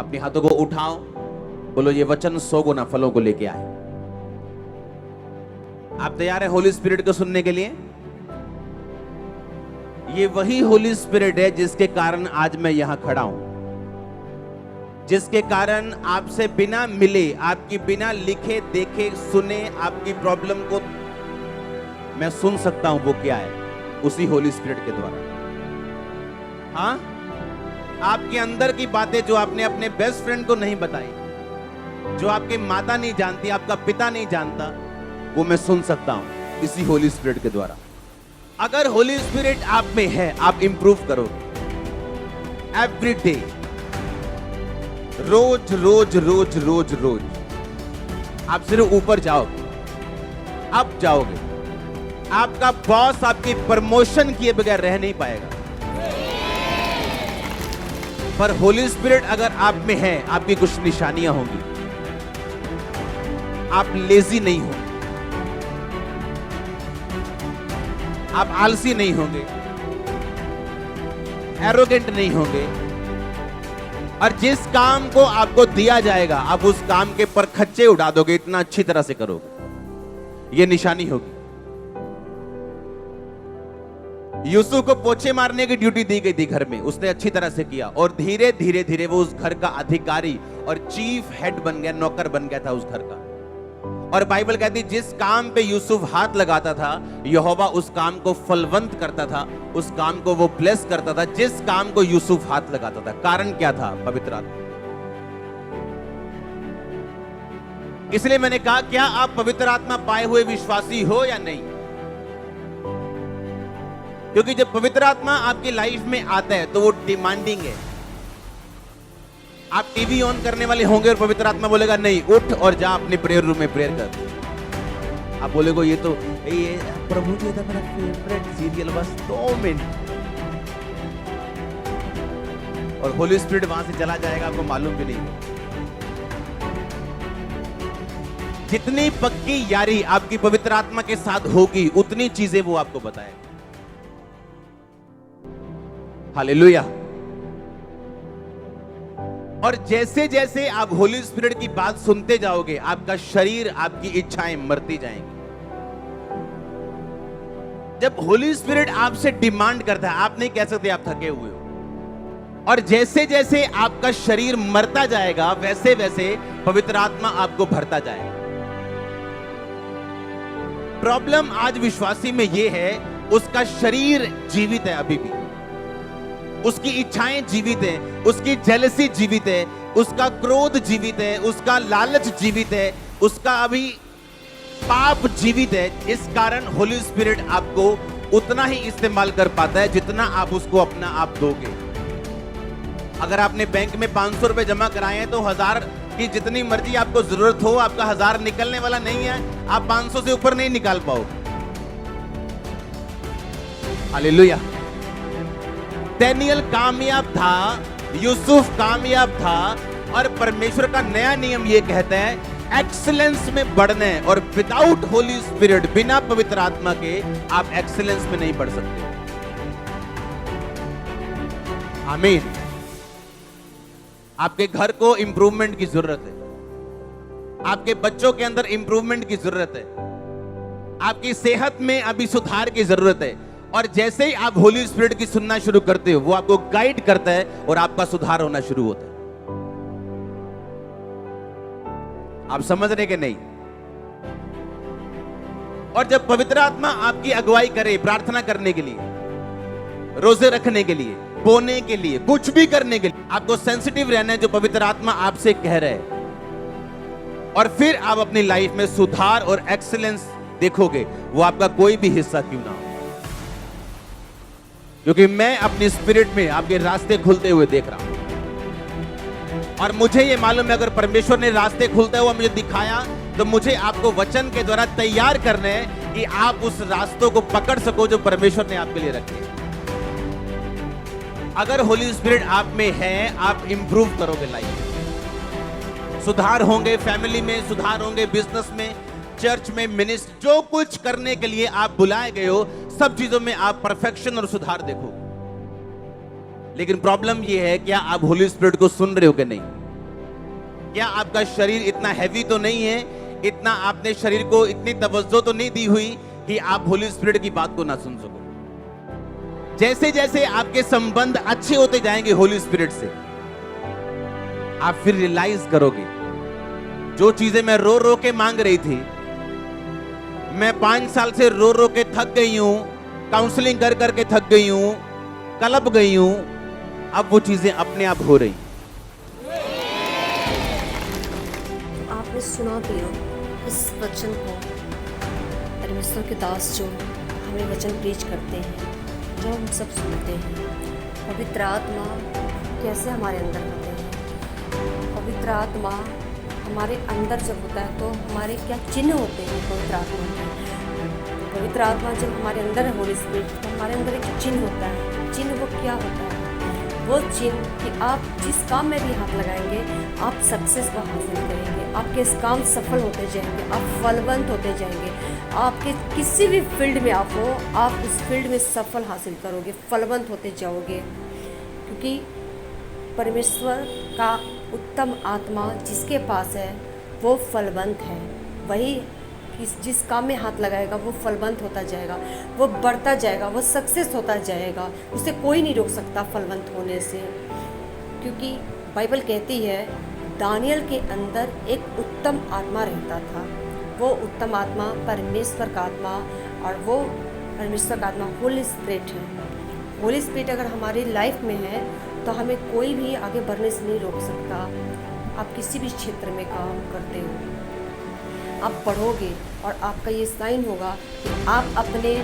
अपने हाथों को उठाओ, बोलो ये वचन 100 गुना फलों को लेके आए। आप तैयार है होली स्पिरिट को सुनने के लिए? ये वही होली स्पिरिट है जिसके कारण आज मैं यहां खड़ा हूं, जिसके कारण आपसे बिना मिले, आपकी बिना लिखे देखे सुने आपकी प्रॉब्लम को मैं सुन सकता हूं। वो क्या है? उसी होली स्पिरिट के द्वारा। हाँ, आपके अंदर की बातें जो आपने अपने बेस्ट फ्रेंड को नहीं बताई, जो आपकी माता नहीं जानती, आपका पिता नहीं जानता, वो मैं सुन सकता हूं इसी होली स्पिरिट के द्वारा। अगर होली स्पिरिट आप में है, आप इंप्रूव करोगे एवरी डे, रोज रोज रोज रोज रोज आप सिर्फ ऊपर जाओगे, अब जाओगे। आपका बॉस आपकी प्रमोशन किए बगैर रह नहीं पाएगा। पर होली स्पिरिट अगर आप में है, आपकी कुछ निशानियां होंगी। आप लेजी नहीं होंगे, आप आलसी नहीं होंगे, एरोगेंट नहीं होंगे, और जिस काम को आपको दिया जाएगा आप उस काम के परखच्चे उड़ा दोगे, इतना अच्छी तरह से करोगे। यह निशानी होगी। यूसुफ को पोछे मारने की ड्यूटी दी गई थी घर में, उसने अच्छी तरह से किया और धीरे धीरे धीरे वो उस घर का अधिकारी और चीफ हेड बन गया, नौकर बन गया था उस घर का। और बाइबल कहती जिस काम पे यूसुफ हाथ लगाता था, यहोवा उस काम को फलवंत करता था, उस काम को वो ब्लेस करता था, जिस काम को यूसुफ हाथ लगाता था। कारण क्या था? पवित्र आत्मा। इसलिए मैंने कहा, क्या आप पवित्र आत्मा पाए हुए विश्वासी हो या नहीं? क्योंकि जब पवित्र आत्मा आपकी लाइफ में आता है तो वो डिमांडिंग है। आप टीवी ऑन करने वाले होंगे और पवित्र आत्मा बोलेगा नहीं, उठ और जा अपने प्रेयर रूम में प्रेयर कर। आप बोलेगो ये तो ये प्रभु जी था मेरा फेवरेट सीरियल, बस 2 मिनट, और होली स्पिरिट वहां से चला जाएगा, आपको मालूम भी नहीं। जितनी पक्की यारी आपकी पवित्र आत्मा के साथ होगी, उतनी चीजें वो आपको बताएगा। हालेलुया। और जैसे जैसे आप होली स्पिरिट की बात सुनते जाओगे, आपका शरीर, आपकी इच्छाएं मरती जाएंगी। जब होली स्पिरिट आपसे डिमांड करता है, आप नहीं कह सकते आप थके हुए हो। और जैसे जैसे आपका शरीर मरता जाएगा, वैसे वैसे पवित्र आत्मा आपको भरता जाएगा। प्रॉब्लम आज विश्वासी में यह है, उसका शरीर जीवित है अभी भी, उसकी इच्छाएं जीवित है, उसकी जेलसी जीवित है, उसका क्रोध जीवित है, उसका लालच जीवित है, उसका अभी पाप जीवित है। इस कारण होली स्पिरिट आपको उतना ही इस्तेमाल कर पाता है जितना आप उसको अपना आप दोगे। अगर आपने बैंक में 500 रुपए जमा कराए हैं तो 1000 की जितनी मर्जी आपको जरूरत हो, आपका 1000 निकलने वाला नहीं है, आप 500 से ऊपर नहीं निकाल पाओगे। हालेलुया। दानियल कामयाब था, यूसुफ कामयाब था, और परमेश्वर का नया नियम यह कहता है एक्सीलेंस में बढ़ना है, और विदाउट होली स्पिरिट, बिना पवित्र आत्मा के आप एक्सीलेंस में नहीं बढ़ सकते। आमीन। आपके घर को इंप्रूवमेंट की जरूरत है, आपके बच्चों के अंदर इंप्रूवमेंट की जरूरत है, आपकी सेहत में अभी सुधार की जरूरत है। और जैसे ही आप होली स्पिरिट की सुनना शुरू करते हो, वो आपको गाइड करता है और आपका सुधार होना शुरू होता है। आप समझ रहे कि नहीं? और जब पवित्र आत्मा आपकी अगुवाई करे, प्रार्थना करने के लिए, रोजे रखने के लिए, बोने के लिए, कुछ भी करने के लिए, आपको सेंसिटिव रहना है जो पवित्र आत्मा आपसे कह रहे हैं। और फिर आप अपनी लाइफ में सुधार और एक्सीलेंस देखोगे, वो आपका कोई भी हिस्सा क्यों ना हो। क्योंकि मैं अपनी स्पिरिट में आपके रास्ते खुलते हुए देख रहा हूं, और मुझे ये मालूम है अगर परमेश्वर ने रास्ते खुलते हुए मुझे दिखाया, तो मुझे आपको वचन के द्वारा तैयार करने हैं कि आप उस रास्तों को पकड़ सको जो परमेश्वर ने आपके लिए रखे। अगर होली स्पिरिट आप में है, आप इंप्रूव करोगे लाइफ में, सुधार होंगे, फैमिली में सुधार होंगे, बिजनेस में, चर्च में, मिनिस्ट्री, जो कुछ करने के लिए आप बुलाए गए हो, सब चीजों में आप परफेक्शन और सुधार देखो। लेकिन प्रॉब्लम यह है, क्या आप होली स्पिरिट को सुन रहे हो कि नहीं? क्या आपका शरीर इतना हैवी तो नहीं है, इतना आपने शरीर को इतनी तवज्जो तो नहीं दी हुई कि आप होली स्पिरिट की बात को ना सुन सको। जैसे जैसे आपके संबंध अच्छे होते जाएंगे होली स्पिरिट से, आप फिर रियलाइज करोगे जो चीजें मैं रो रो के मांग रही थी, मैं 5 साल से रो रो के थक गई हूं, काउंसलिंग कर करके थक गई हूं, कलप गई हूं, अब वो चीजें अपने आप हो रही। आपने सुना भी हो इस वचन को, परमेश्वर के दास जो हमें वचन प्रीच करते हैं, जो हम सब सुनते हैं। पवित्र आत्मा कैसे हमारे अंदर होते हैं, पवित्र आत्मा हमारे अंदर जब होता है तो हमारे क्या चिन्ह होते हैं पवित्र आत्मा के। पवित्र आत्मा जब हमारे अंदर है होली स्पिरिट, तो हमारे अंदर एक चिन्ह होता है। चिन्ह वो क्या होता है? वो चिन्ह कि आप जिस काम में भी हाथ लगाएंगे आप सक्सेस को हासिल करेंगे, आपके इस काम सफल होते जाएंगे, आप फलवंत होते जाएंगे। आपके किसी भी फील्ड में आप हो, आप उस फील्ड में सफल हासिल करोगे, फलवंत होते जाओगे। क्योंकि परमेश्वर का उत्तम आत्मा जिसके पास है वो फलवंत है। वही जिस काम में हाथ लगाएगा वो फलवंत होता जाएगा, वो बढ़ता जाएगा, वो सक्सेस होता जाएगा। उसे कोई नहीं रोक सकता फलवंत होने से। क्योंकि बाइबल कहती है दानियल के अंदर एक उत्तम आत्मा रहता था। वो उत्तम आत्मा परमेश्वर का आत्मा, और वो परमेश्वर का आत्मा होली स्पिरिट है। होली स्पिरिट अगर हमारी लाइफ में है तो हमें कोई भी आगे बढ़ने से नहीं रोक सकता। आप किसी भी क्षेत्र में काम करते हो, आप बढ़ोगे और आपका ये साइन होगा कि आप अपने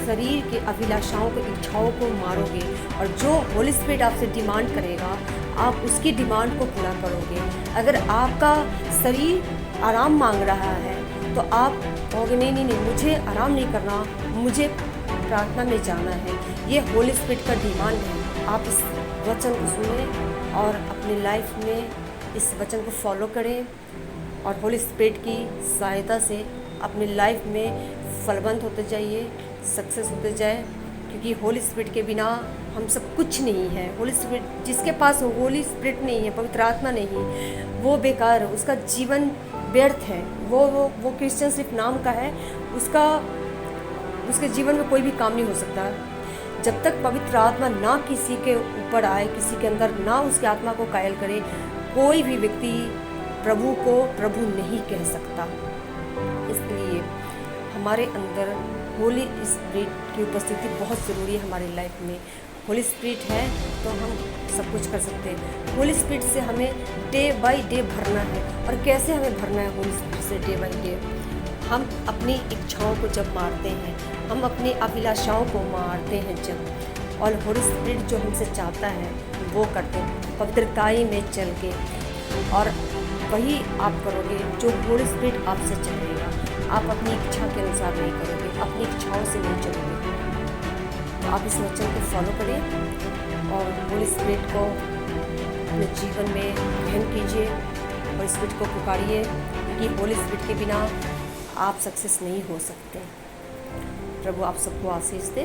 शरीर के अभिलाषाओं की इच्छाओं को मारोगे, और जो होली स्पिरिट आपसे डिमांड करेगा आप उसकी डिमांड को पूरा करोगे। अगर आपका शरीर आराम मांग रहा है तो आप कहोगे नहीं नहीं नहीं, मुझे आराम नहीं करना, मुझे प्रार्थना में जाना है। ये होली स्पिरिट का डिमांड है। आप इस वचन को सुनें और अपनी लाइफ में इस वचन को फॉलो करें, और होली स्पिरिट की सहायता से अपनी लाइफ में फलवंत होते जाइए, सक्सेस होते जाए। क्योंकि होली स्पिरिट के बिना हम सब कुछ नहीं है। होली स्पिरिट जिसके पास होली स्पिरिट नहीं है, पवित्र आत्मा नहीं, वो बेकार है, उसका जीवन व्यर्थ है। वो क्रिश्चियन सिर्फ नाम का है, उसके जीवन में कोई भी काम नहीं हो सकता। जब तक पवित्र आत्मा ना किसी के ऊपर आए, किसी के अंदर ना उसकी आत्मा को कायल करे, कोई भी व्यक्ति प्रभु को प्रभु नहीं कह सकता। इसलिए हमारे अंदर होली स्पिरिट की उपस्थिति बहुत ज़रूरी है हमारी लाइफ में। होली स्पिरिट है तो हम सब कुछ कर सकते हैं। होली स्पिरिट से हमें डे बाय डे भरना है। और कैसे हमें भरना है होली स्पिरिट से डे बाय डे? हम अपनी इच्छाओं को जब मारते हैं, हम अपनी अभिलाषाओं को मारते हैं जब, और होली स्पिरिट जो हमसे चाहता है वो करते हैं पवित्रताई में चल के, और वही आप करोगे जो होली स्पिरिट आपसे चाहेगा। आप अपनी इच्छा के अनुसार नहीं करोगे, अपनी इच्छाओं से नहीं चलोगे। तो आप इस वचन को फॉलो करें और होली स्पिरिट को अपने जीवन में ग्रहण कीजिए, और स्पिरिट को पुकारिए, क्योंकि होली स्पिरिट के बिना आप सक्सेस नहीं हो सकते। प्रभु आप सबको आशीष दे।